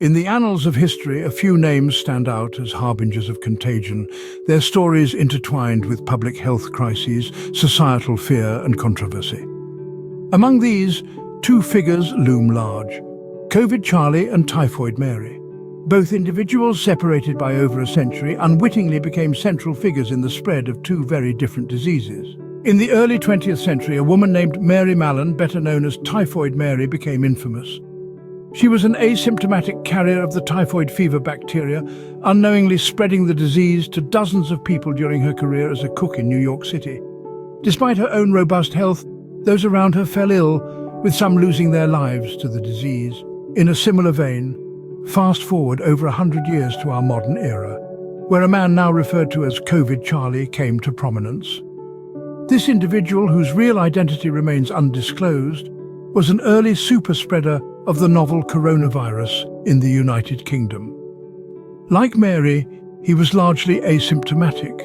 In the annals of history, a few names stand out as harbingers of contagion, their stories intertwined with public health crises, societal fear and controversy. Among these, two figures loom large: COVID Charlie and Typhoid Mary. Both individuals, separated by over a century, unwittingly became central figures in the spread of two very different diseases. In the early 20th century, a woman named Mary Mallon, better known as Typhoid Mary, became infamous. She was an asymptomatic carrier of the typhoid fever bacteria, unknowingly spreading the disease to dozens of people during her career as a cook in New York City. Despite her own robust health, those around her fell ill, with some losing their lives to the disease. In a similar vein, fast forward over 100 years to our modern era, where a man now referred to as COVID Charlie came to prominence. This individual, whose real identity remains undisclosed, was an early super-spreader of the novel coronavirus in the United Kingdom. Like Mary, he was largely asymptomatic,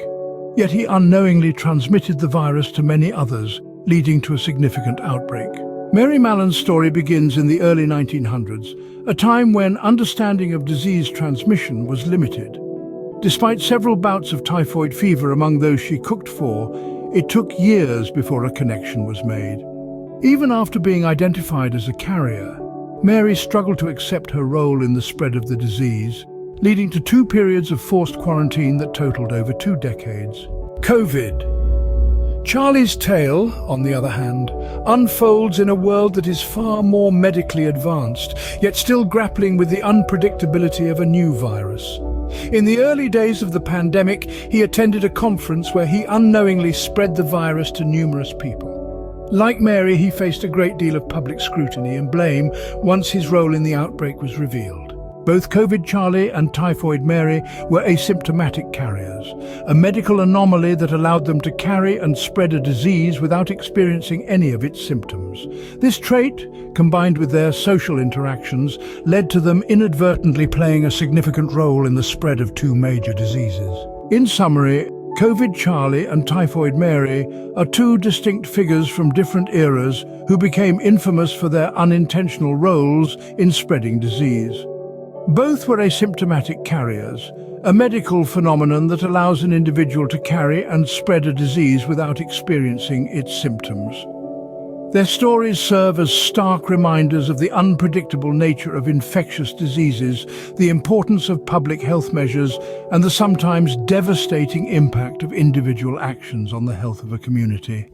yet he unknowingly transmitted the virus to many others, leading to a significant outbreak. Mary Mallon's story begins in the early 1900s, a time when understanding of disease transmission was limited. Despite several bouts of typhoid fever among those she cooked for, it took years before a connection was made. Even after being identified as a carrier, Mary struggled to accept her role in the spread of the disease, leading to 2 periods of forced quarantine that totaled over 2 decades. COVID. Charlie's tale, on the other hand, unfolds in a world that is far more medically advanced, yet still grappling with the unpredictability of a new virus. In the early days of the pandemic, he attended a conference where he unknowingly spread the virus to numerous people. Like Mary, he faced a great deal of public scrutiny and blame once his role in the outbreak was revealed. Both COVID Charlie and Typhoid Mary were asymptomatic carriers, a medical anomaly that allowed them to carry and spread a disease without experiencing any of its symptoms. This trait, combined with their social interactions, led to them inadvertently playing a significant role in the spread of 2 major diseases. In summary, COVID Charlie and Typhoid Mary are 2 distinct figures from different eras who became infamous for their unintentional roles in spreading disease. Both were asymptomatic carriers, a medical phenomenon that allows an individual to carry and spread a disease without experiencing its symptoms. Their stories serve as stark reminders of the unpredictable nature of infectious diseases, the importance of public health measures, and the sometimes devastating impact of individual actions on the health of a community.